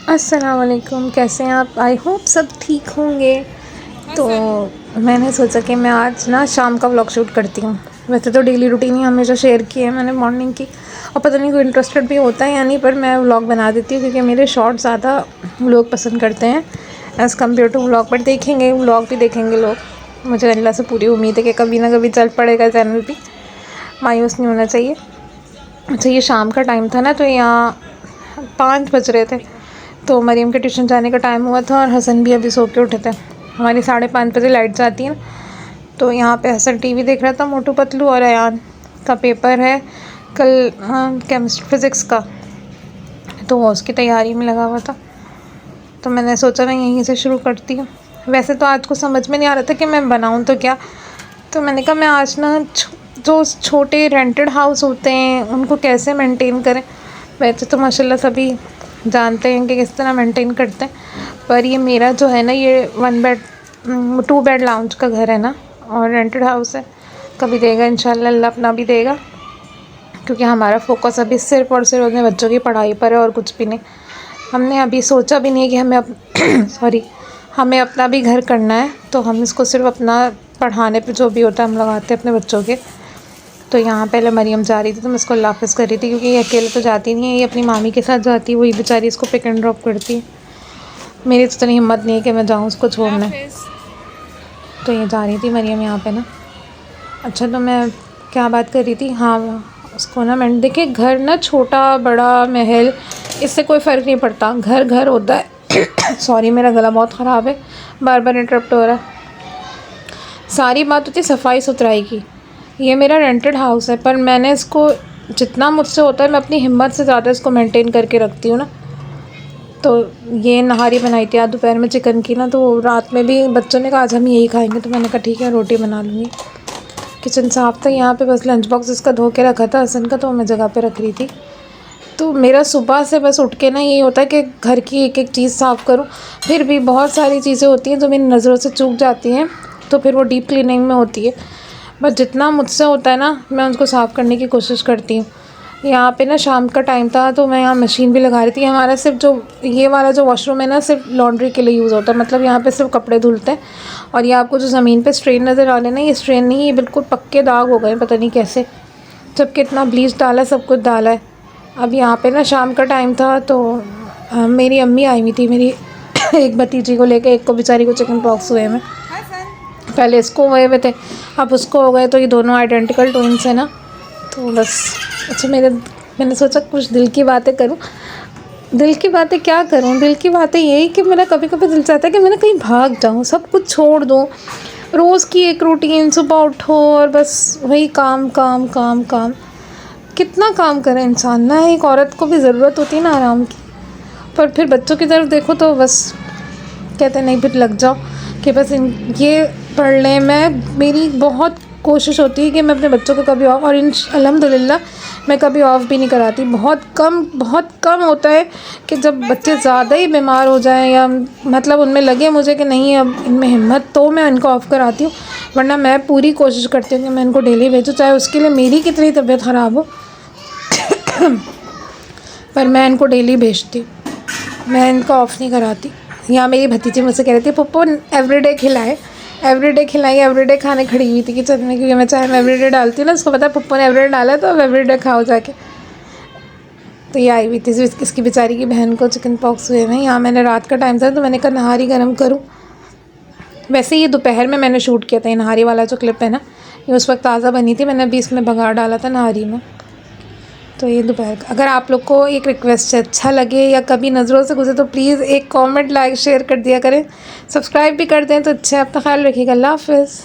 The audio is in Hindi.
अस्सलाम वालेकुम, कैसे हैं आप? आई होप सब ठीक होंगे। तो मैंने सोचा कि मैं आज ना शाम का व्लॉग शूट करती हूँ। वैसे तो डेली रूटीन ही हमेशा शेयर की है मैंने मॉर्निंग की, और पता नहीं कोई इंटरेस्टेड भी होता है या नहीं, पर मैं व्लॉग बना देती हूँ क्योंकि मेरे शॉर्ट ज़्यादा लोग पसंद करते हैं एज़ कम्पेयर टू व्लॉग। पर देखेंगे, व्लॉग भी देखेंगे लोग। मुझे अल्लाह से पूरी उम्मीद है कि कभी ना कभी चल पड़ेगा चैनल भी, मायूस नहीं होना चाहिए। अच्छा, ये शाम का टाइम था ना, तो यहाँ 5 बज रहे थे, तो मरीम के ट्यूशन जाने का टाइम हुआ था और हसन भी अभी सो के उठे थे। हमारी 5:30 बजे लाइट जाती है, तो यहाँ पे हसन टीवी देख रहा था, मोटू पतलू, और अयान का पेपर है कल केमिस्ट्री फिज़िक्स का, तो वो उसकी तैयारी में लगा हुआ था। तो मैंने सोचा मैं यहीं से शुरू करती हूँ। वैसे तो आज को समझ में नहीं आ रहा था कि मैं बनाऊँ तो क्या, तो मैंने कहा मैं आज ना जो छोटे रेंटेड हाउस होते हैं उनको कैसे मेंटेन करें। वैसे तो माशाल्लाह सभी जानते हैं कि किस तरह मेंटेन करते हैं, पर ये मेरा जो है ना, ये 2 बेड लाउंज का घर है ना, और रेंटेड हाउस है। कभी देगा इंशाल्लाह, अल्लाह अपना भी देगा, क्योंकि हमारा फोकस अभी सिर्फ और सिर्फ अपने बच्चों की पढ़ाई पर है और कुछ भी नहीं। हमने अभी सोचा भी नहीं है कि हमें अपना भी घर करना है, तो हम इसको सिर्फ अपना पढ़ाने पे जो भी होता है हम लगाते हैं अपने बच्चों के। तो यहाँ पहले मरियम जा रही थी, तो मैं इसको अल्लाह हाफ़िज़ कर रही थी, क्योंकि ये अकेले तो जाती नहीं है, ये अपनी मामी के साथ जाती है, वही बेचारी इसको पिक एंड ड्रॉप करती है। मेरी तो इतनी हिम्मत नहीं है कि मैं जाऊँ उसको छोड़ने। तो ये जा रही थी मरियम यहाँ पे ना। अच्छा, तो मैं क्या बात कर रही थी, हाँ, उसको ना मैंने देखिए, घर ना छोटा बड़ा महल, इससे कोई फ़र्क नहीं पड़ता, घर घर होता है। सॉरी, मेरा गला बहुत ख़राब है, बार बार इंटरप्ट हो रहा है। सारी बात होती है सफाई सुथराई की। ये मेरा रेंटेड हाउस है, पर मैंने इसको जितना मुझसे होता है, मैं अपनी हिम्मत से ज़्यादा इसको मेंटेन करके रखती हूँ ना। तो ये नहारी बनाई थी आज दोपहर में चिकन की ना, तो रात में भी बच्चों ने कहा आज हम यही खाएंगे, तो मैंने कहा ठीक है, रोटी बना लूँगी। किचन साफ़ था, यहाँ पे बस लंच बॉक्स इसका धो के रखा था हसन का, तो मैं जगह पे रख रही थी। तो मेरा सुबह से बस उठ के ना यही होता है कि घर की एक एक चीज़ साफ़ करूँ। फिर भी बहुत सारी चीज़ें होती हैं जो मेरी नज़रों से चूक जाती हैं, तो फिर वो डीप क्लीनिंग में होती है। बस जितना मुझसे होता है ना, मैं उनको साफ़ करने की कोशिश करती हूँ। यहाँ पे ना शाम का टाइम था, तो मैं यहाँ मशीन भी लगा रही थी। हमारा सिर्फ जो ये वाला जो वॉशरूम है ना, सिर्फ लॉन्ड्री के लिए यूज़ होता है, मतलब यहाँ पे सिर्फ कपड़े धुलते हैं। और ये आपको जो ज़मीन पे स्ट्रेन नज़र आ रहे हैं ना, ये स्ट्रेन नहीं, ये बिल्कुल पक्के दाग हो गए, पता नहीं कैसे, जबकि इतना ब्लीच डाला, सब कुछ डाला है। अब यहाँ पे ना शाम का टाइम था, तो मेरी अम्मी आई हुई थी, मेरी एक भतीजी को लेके, एक को बेचारी को चिकन पॉक्स हुए हैं। पहले इसको हुए हुए थे, अब उसको हो गए, तो ये दोनों आइडेंटिकल ट्विंस हैं ना। तो बस अच्छा, मैंने सोचा कुछ दिल की बातें करूं। दिल की बातें क्या करूं, दिल की बातें यही कि मेरा कभी कभी दिल चाहता है कि मैं ना कहीं भाग जाऊं, सब कुछ छोड़ दूं। रोज़ की एक रूटीन, सुबह उठो और बस वही काम काम काम काम। कितना काम करे इंसान ना, एक औरत को भी ज़रूरत होती है ना आराम की। पर फिर बच्चों की तरफ देखो तो बस कहते नहीं, फिर लग जाओ कि बस ये पढ़ लें। मेरी बहुत कोशिश होती है कि मैं अपने बच्चों को कभी ऑफ, और अल्हम्दुलिल्लाह मैं कभी ऑफ़ भी नहीं कराती। बहुत कम होता है कि जब बच्चे ज़्यादा ही बीमार हो जाएं, या मतलब उनमें लगे मुझे कि नहीं अब इनमें हिम्मत, तो मैं इनको ऑफ़ कराती हूँ। वरना मैं पूरी कोशिश करती हूँ कि मैं इनको डेली भेजूँ, चाहे उसके लिए मेरी कितनी तबीयत ख़राब हो। पर मैं इनको डेली भेजती हूँ, मैं इनको ऑफ़ नहीं कराती। यहाँ मेरी भतीजी मुझसे कह रही थी पप्पू एवरीडे खिलाए, एवरीडे खिलाई, एवरीडे खाने खड़ी हुई थी किचन में, क्योंकि मैं चाय में एवरीडे डालती हूँ ना, उसको पता है पप्पू ने एवरीडे डाला है तो अब एवरीडे खाओ जाके। तो ये आई हुई थी, इसकी बेचारी की बहन को चिकन पॉक्स हुए हैं। यहाँ मैंने रात का टाइम था, तो मैंने कहा नहारी गर्म करूँ। वैसे ये दोपहर में मैंने शूट किया था, ये नहारी वाला जो क्लिप है ना, ये उस वक्त ताज़ा बनी थी, मैंने अभी इसमें बघार डाला था नहारी में। तो ये दोपहर का, अगर आप लोग को एक रिक्वेस्ट है, अच्छा लगे या कभी नज़रों से गुजरे, तो प्लीज़ एक कमेंट, लाइक, शेयर कर दिया करें, सब्सक्राइब भी कर दें तो अच्छा। अपना ख्याल रखिएगा, अल्लाह हाफ़िज़।